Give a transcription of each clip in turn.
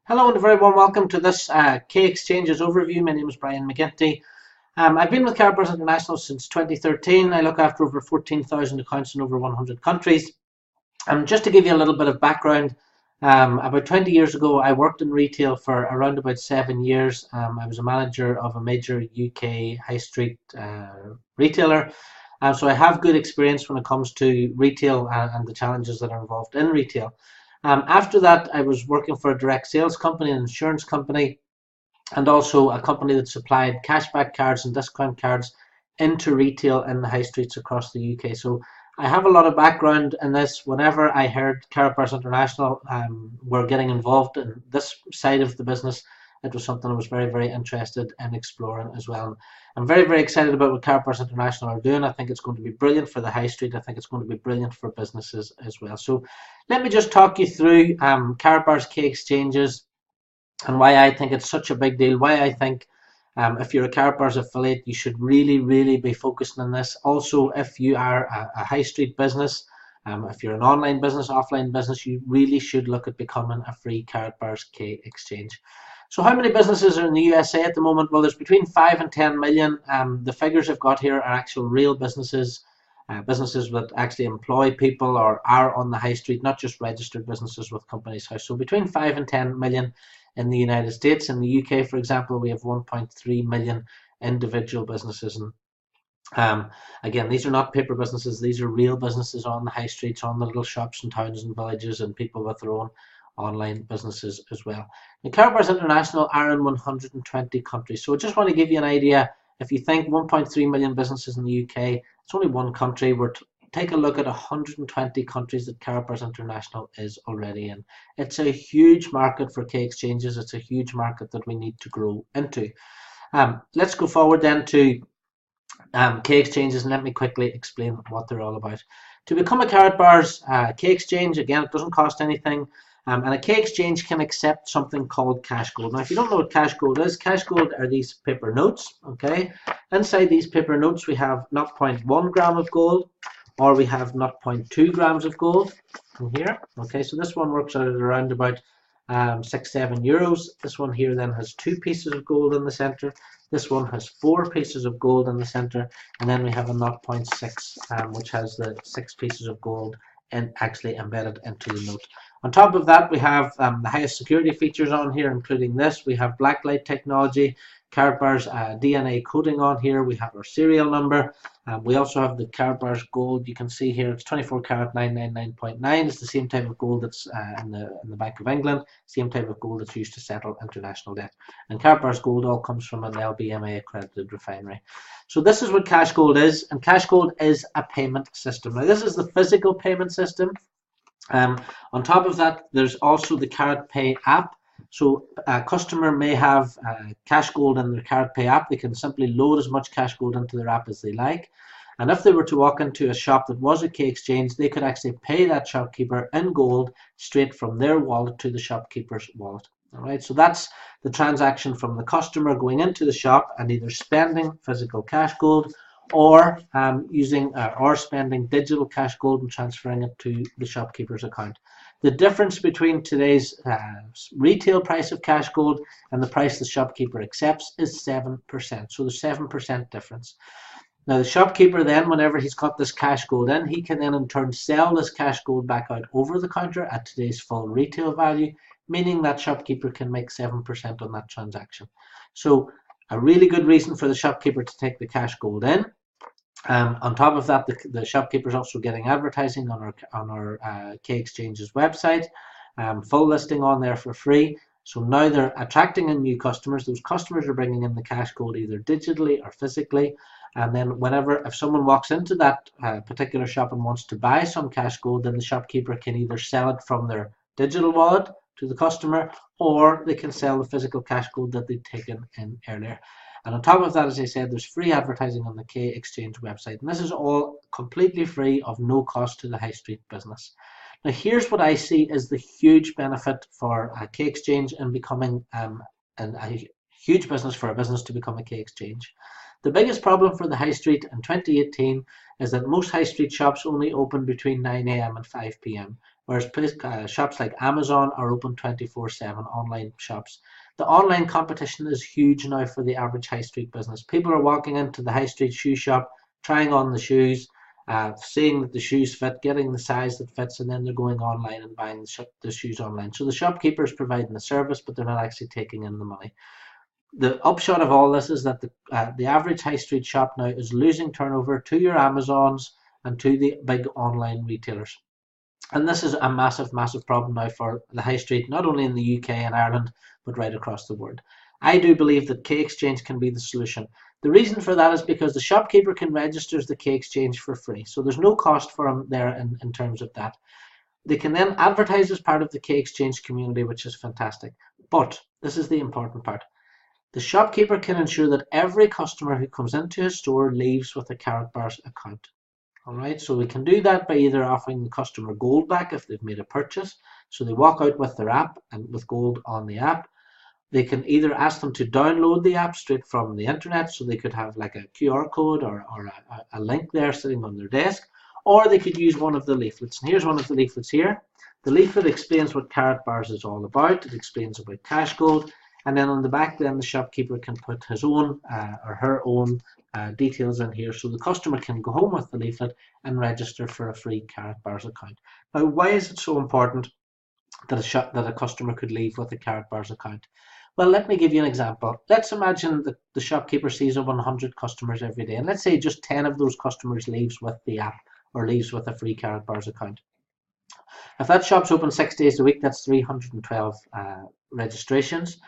Hello and a very warm welcome to this K Exchanges overview. My name is Brian McGinty. I've been with Karatbars International since 2013. I look after over 14,000 accounts in over 100 countries. Just to give you a little bit of background, about 20 years ago I worked in retail for around about 7 years. I was a manager of a major UK high street retailer. So I have good experience when it comes to retail and the challenges that are involved in retail. After that, I was working for a direct sales company, an insurance company, and also a company that supplied cashback cards and discount cards into retail in the high streets across the UK. So I have a lot of background in this. Whenever I heard Karatbars International were getting involved in this side of the business, it was something I was very, very interested in exploring as well. I'm very, very excited about what Karatbars International are doing. I think it's going to be brilliant for the high street. I think it's going to be brilliant for businesses as well. So let me just talk you through Karatbars K Exchanges and why I think it's such a big deal, why I think if you're a Karatbars affiliate, you should really, really be focusing on this. Also, if you are a high street business, if you're an online business, offline business, you really should look at becoming a free Karatbars K Exchange. So how many businesses are in the USA at the moment? Well, there's between 5 and 10 million. The figures I've got here are actual real businesses, businesses that actually employ people or are on the high street, not just registered businesses with Companies House. So between 5 and 10 million in the United States. In the UK, for example, we have 1.3 million individual businesses. And again, these are not paper businesses. These are real businesses on the high streets, on the little shops and towns and villages, and people with their own online businesses as well. Now, Karatbars International are in 120 countries. So I just want to give you an idea. If you think 1.3 million businesses in the UK, it's only one country. Take a look at 120 countries that Karatbars International is already in. It's a huge market for K Exchanges. It's a huge market that we need to grow into. Let's go forward then to K Exchanges, and let me quickly explain what they're all about. To become a Karatbars K Exchange, again, it doesn't cost anything. And a K Exchange can accept something called cashgold. Now, if you don't know what cashgold is, cashgold are these paper notes, okay? Inside these paper notes, we have 0.1 gram of gold, or we have 0.2 grams of gold in here, okay? So this one works out at around about 6-7 euros. This one here then has 2 pieces of gold in the center. This one has 4 pieces of gold in the center. And then we have a 0.6, which has the 6 pieces of gold and actually embedded into the note. On top of that, we have the highest security features on here, including this. We have blacklight technology, Karatbars DNA coding on here. We have our serial number. We also have the Karatbars gold. You can see here it's 24 karat 999.9. It's the same type of gold that's in the Bank of England, same type of gold that's used to settle international debt. And Karatbars gold all comes from an LBMA accredited refinery. So this is what cash gold is, and cash gold is a payment system. Now this is the physical payment system. On top of that, there's also the Karatpay app. So a customer may have cash gold in their Karatpay app. They can simply load as much cash gold into their app as they like. And if they were to walk into a shop that was a K Exchange, they could actually pay that shopkeeper in gold straight from their wallet to the shopkeeper's wallet. All right, so that's the transaction from the customer going into the shop and either spending physical cash gold or or spending digital cash gold and transferring it to the shopkeeper's account. The difference between today's retail price of cash gold and the price the shopkeeper accepts is 7%. So there's 7% difference. Now the shopkeeper then, whenever he's got this cash gold in, he can then in turn sell this cash gold back out over the counter at today's full retail value, meaning that shopkeeper can make 7% on that transaction. So a really good reason for the shopkeeper to take the cash gold in. On top of that, the shopkeeper is also getting advertising on our K Exchange's website, full listing on there for free. So now they're attracting in new customers. Those customers are bringing in the cash gold either digitally or physically. And then if someone walks into that particular shop and wants to buy some cash gold, then the shopkeeper can either sell it from their digital wallet to the customer, or they can sell the physical cash gold that they've taken in earlier. And on top of that, as I said, there's free advertising on the K Exchange website. And this is all completely free, of no cost to the high street business. Now, here's what I see as the huge benefit for a K Exchange and becoming a huge business for a business to become a K Exchange. The biggest problem for the high street in 2018 is that most high street shops only open between 9 AM and 5 PM. whereas shops like Amazon are open 24/7, online shops. The online competition is huge now for the average high street business. People are walking into the high street shoe shop, trying on the shoes, seeing that the shoes fit, getting the size that fits, and then they're going online and buying the shoes online. So the shopkeeper is providing the service, but they're not actually taking in the money. The upshot of all this is that the average high street shop now is losing turnover to your Amazons and to the big online retailers. And this is a massive, massive problem now for the high street, not only in the UK and Ireland, but right across the world. I do believe that K Exchange can be the solution. The reason for that is because the shopkeeper can register the K Exchange for free. So there's no cost for them there in terms of that. They can then advertise as part of the K Exchange community, which is fantastic. But this is the important part. The shopkeeper can ensure that every customer who comes into his store leaves with a Karatbars account. All right, so we can do that by either offering the customer gold back if they've made a purchase. So they walk out with their app and with gold on the app. They can either ask them to download the app straight from the internet, so they could have like a QR code or a link there sitting on their desk, or they could use one of the leaflets. And here's one of the leaflets here. The leaflet explains what Karatbars is all about. It explains about cashgold. And then on the back, then the shopkeeper can put his own or her own details in here, so the customer can go home with the leaflet and register for a free Karatbars account. Now, why is it so important that a customer could leave with a Karatbars account? Well, let me give you an example. Let's imagine that the shopkeeper sees over 100 customers every day, and let's say just 10 of those customers leaves with the app or leaves with a free Karatbars account. If that shop's open 6 days a week, that's 312 registrations.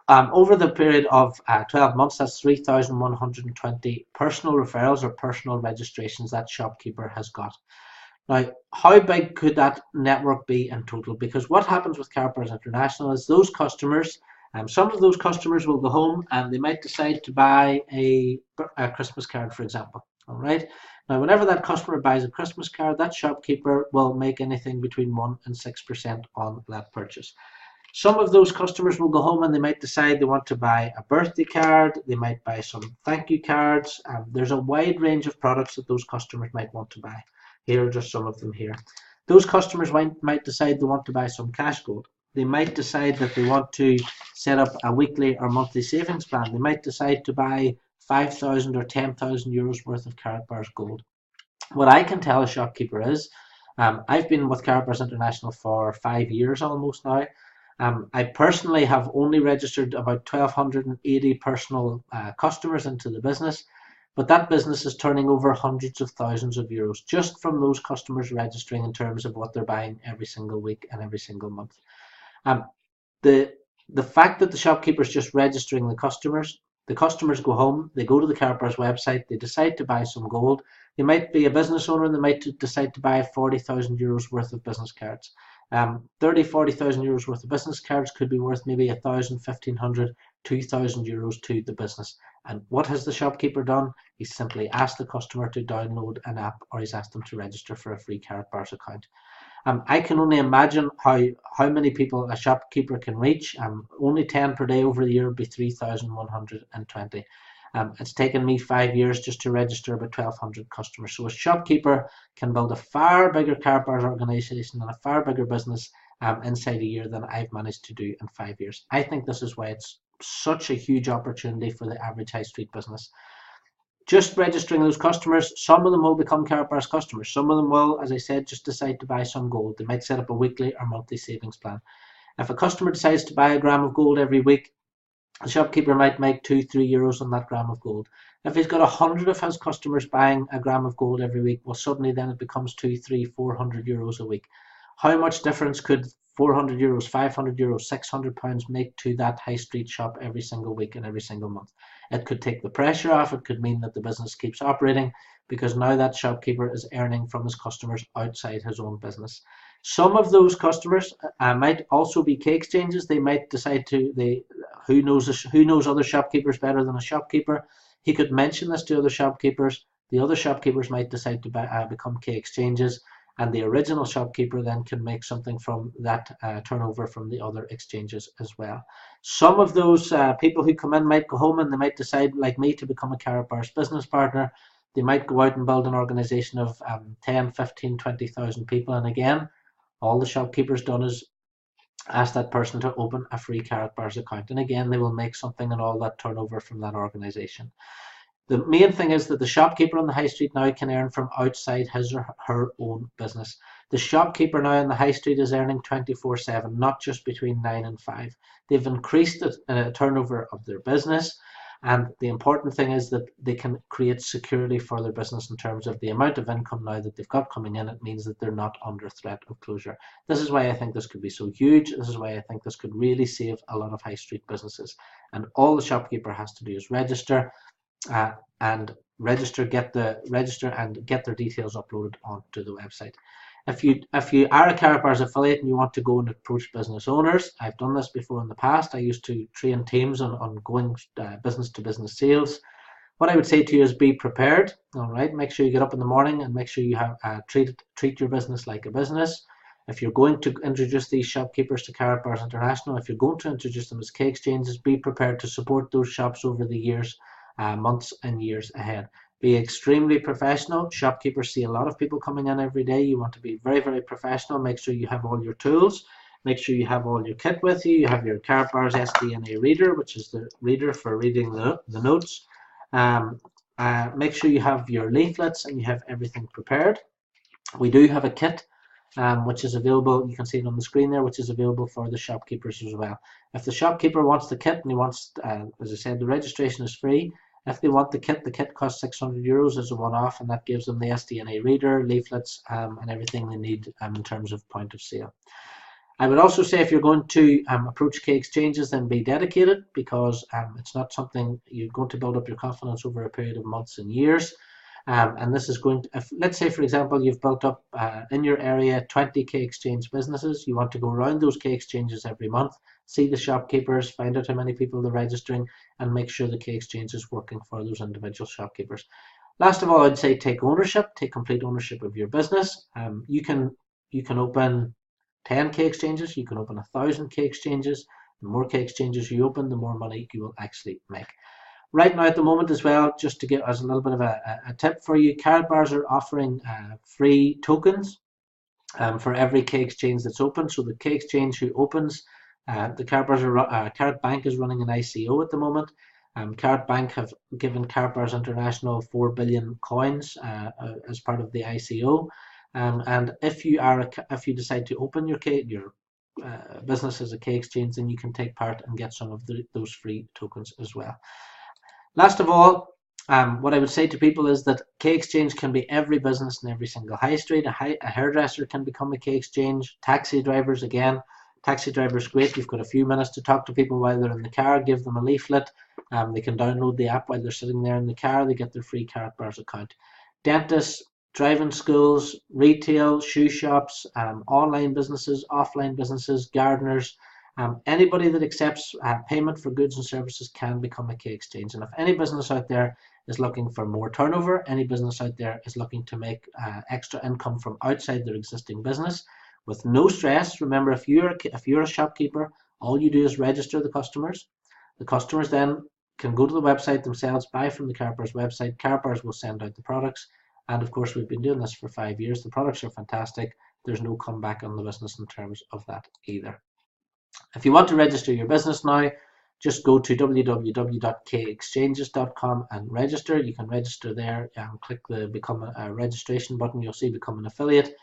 Over the period of 12 months, that's 3,120 personal referrals or personal registrations that shopkeeper has got. Now, how big could that network be in total? Because what happens with Karatbars International is those customers, some of those customers will go home and they might decide to buy a Christmas card, for example. All right. Now, whenever that customer buys a Christmas card, that shopkeeper will make anything between 1% and 6% on that purchase. Some of those customers will go home and they might decide they want to buy a birthday card, they might buy some thank you cards. There's a wide range of products that those customers might want to buy. Here are just some of them here. Those customers might decide they want to buy some cash gold. They might decide that they want to set up a weekly or monthly savings plan. They might decide to buy 5,000 or 10,000 euros worth of Karatbars gold. What I can tell a shopkeeper is, I've been with Karatbars International for 5 years almost now. I personally have only registered about 1,280 personal customers into the business, but that business is turning over hundreds of thousands of euros just from those customers registering in terms of what they're buying every single week and every single month. The fact that the shopkeeper is just registering the customers go home, they go to the Karatbars website, they decide to buy some gold. They might be a business owner and they might decide to buy 40,000 euros worth of business cards. 40,000 euros worth of business cards could be worth maybe 1,000, 1,500, 2,000 euros to the business. And what has the shopkeeper done? He's simply asked the customer to download an app, or he's asked them to register for a free Karatbars account. I can only imagine how many people a shopkeeper can reach. Only 10 per day over the year would be 3,120. It's taken me 5 years just to register about 1,200 customers. So a shopkeeper can build a far bigger Karatbars organization and a far bigger business inside a year than I've managed to do in 5 years. I think this is why it's such a huge opportunity for the average high street business. Just registering those customers, some of them will become Karatbars customers. Some of them will, as I said, just decide to buy some gold. They might set up a weekly or monthly savings plan. If a customer decides to buy a gram of gold every week, the shopkeeper might make 2-3 euros on that gram of gold. If he's got 100 of his customers buying a gram of gold every week, well, suddenly then it becomes 2, 3, 400 euros a week. How much difference could 400 euros, 500 euros, 600 pounds make to that high street shop every single week and every single month? It could take the pressure off. It could mean that the business keeps operating because now that shopkeeper is earning from his customers outside his own business. Some of those customers might also be K Exchanges. They might decide who knows other shopkeepers better than a shopkeeper. He could mention this to other shopkeepers. The other shopkeepers might decide to become K Exchanges, and the original shopkeeper then can make something from that turnover from the other exchanges as well. Some of those people who come in might go home and they might decide, like me, to become a Karatbars business partner. They might go out and build an organization of 10, 15, 20,000 people, and again, all the shopkeeper's done is ask that person to open a free Karatbars account. And again, they will make something on all that turnover from that organization. The main thing is that the shopkeeper on the high street now can earn from outside his or her own business. The shopkeeper now on the high street is earning 24/7, not just between 9 and 5. They've increased the turnover of their business, and the important thing is that they can create security for their business in terms of the amount of income now that they've got coming in. It means that they're not under threat of closure. This is why I think this could be so huge. This is why I think this could really save a lot of high street businesses. And all the shopkeeper has to do is register. And get their details uploaded onto the website. If you are a Karatbars affiliate and you want to go and approach business owners, I've done this before in the past. I used to train teams on going business to business sales. What I would say to you is be prepared. All right, make sure you get up in the morning and make sure you have treat your business like a business. If you're going to introduce these shopkeepers to Karatbars International, if you're going to introduce them as K exchanges, be prepared to support those shops over the years. Months and years ahead. Be extremely professional. Shopkeepers see a lot of people coming in every day. You want to be very, very professional. Make sure you have all your tools. Make sure you have all your kit with you. You have your Karatbars SDNA reader, which is the reader for reading the notes. Make sure you have your leaflets and you have everything prepared. We do have a kit which is available. You can see it on the screen there, which is available for the shopkeepers as well. If the shopkeeper wants the kit and he wants, as I said, the registration is free. If they want the kit costs €600 as a one-off, and that gives them the SDNA reader, leaflets, and everything they need in terms of point of sale. I would also say if you're going to approach K exchanges, then be dedicated, because it's not something you're going to build up your confidence over a period of months and years. And this is going to, let's say for example you've built up in your area 20 K exchange businesses. You want to go around those K exchanges every month, see the shopkeepers, find out how many people they're registering, and make sure the K exchange is working for those individual shopkeepers. Last of all, I'd say take ownership, take complete ownership of your business. You can open 10 K exchanges, you can open 1,000 K exchanges. The more K exchanges you open, the more money you will actually make. Right now at the moment as well, just to give us a little bit of a tip for you, Karatbars are offering free tokens for every K exchange that's open. So the K exchange who opens, the Karat Bank is running an ICO at the moment. Karat Bank have given Karatbars International 4 billion coins as part of the ICO. And if you decide to open your business as a K exchange, then you can take part and get some of those free tokens as well. Last of all, what I would say to people is that K exchange can be every business in every single high street. A hairdresser can become a K exchange. Taxi drivers, again, taxi drivers great. You've got a few minutes to talk to people while they're in the car. Give them a leaflet. They can download the app while they're sitting there in the car. They get their free Karatbars account. Dentists, driving schools, retail, shoe shops, online businesses, offline businesses, gardeners. Anybody that accepts payment for goods and services can become a K exchange. And if any business out there is looking for more turnover, any business out there is looking to make extra income from outside their existing business with no stress. Remember, if you're a shopkeeper, all you do is register the customers. The customers then can go to the website themselves, buy from the Karatbars website. Karatbars will send out the products. And of course, we've been doing this for 5 years. The products are fantastic. There's no comeback on the business in terms of that either. If you want to register your business now, just go to www.kexchanges.com and register. You can register there and click the become a registration button. You'll see become an affiliate.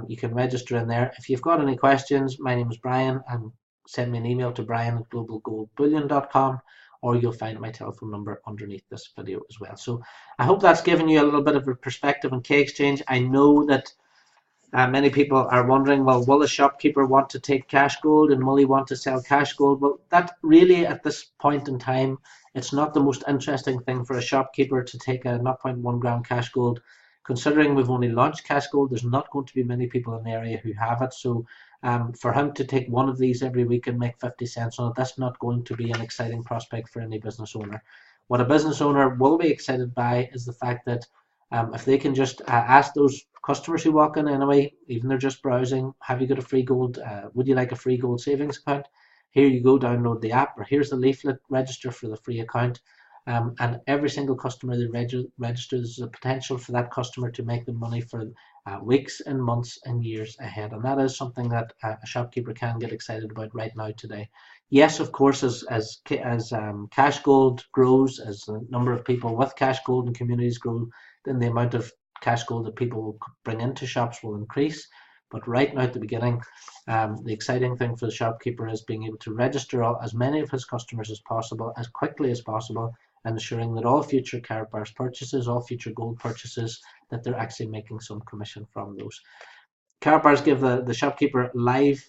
You can register in there. If you've got any questions, my name is Brian, and send me an email to brian@globalgoldbullion.com, or you'll find my telephone number underneath this video as well. So I hope that's given you a little bit of a perspective on K exchange. I know that many people are wondering, well, will a shopkeeper want to take cash gold, and will he want to sell cash gold? Well, that really at this point in time, it's not the most interesting thing for a shopkeeper to take a 0.1 gram cash gold. Considering we've only launched cash gold, there's not going to be many people in the area who have it. So for him to take one of these every week and make 50 cents on it, that's not going to be an exciting prospect for any business owner. What a business owner will be excited by is the fact that if they can just ask those customers who walk in anyway, even they're just browsing, have you got a free gold, would you like a free gold savings account? Here you go, download the app, or here's the leaflet, register for the free account. And every single customer they register, there's a potential for that customer to make them money for weeks and months and years ahead. And that is something that a shopkeeper can get excited about right now today. Yes, of course, as cashgold grows, as the number of people with cashgold in communities grow, then the amount of cashgold that people will bring into shops will increase. But right now at the beginning, the exciting thing for the shopkeeper is being able to register as many of his customers as possible, as quickly as possible, and ensuring that all future Karatbars purchases, all future gold purchases, that they're actually making some commission from those. Karatbars give the shopkeeper live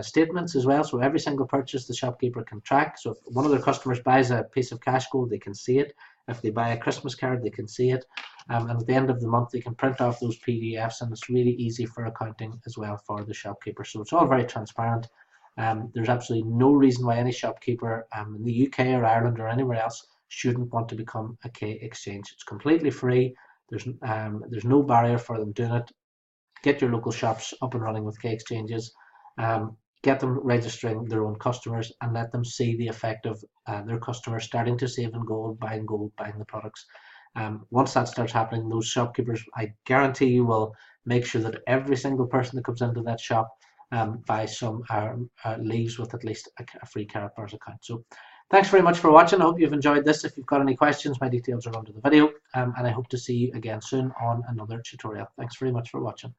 statements as well, so every single purchase the shopkeeper can track. So if one of their customers buys a piece of cash gold, they can see it. If they buy a Christmas card, they can see it. And at the end of the month, they can print off those PDFs, and it's really easy for accounting as well for the shopkeeper. So it's all very transparent. There's absolutely no reason why any shopkeeper in the UK or Ireland or anywhere else shouldn't want to become a K Exchange. It's completely free. There's no barrier for them doing it. Get your local shops up and running with K Exchanges. Get them registering their own customers, and let them see the effect of their customers starting to save in gold, buying the products. Once that starts happening, those shopkeepers, I guarantee you, will make sure that every single person that comes into that shop buys some leaves with at least a free Karatbars account. So thanks very much for watching. I hope you've enjoyed this. If you've got any questions, my details are under the video, and I hope to see you again soon on another tutorial. Thanks very much for watching.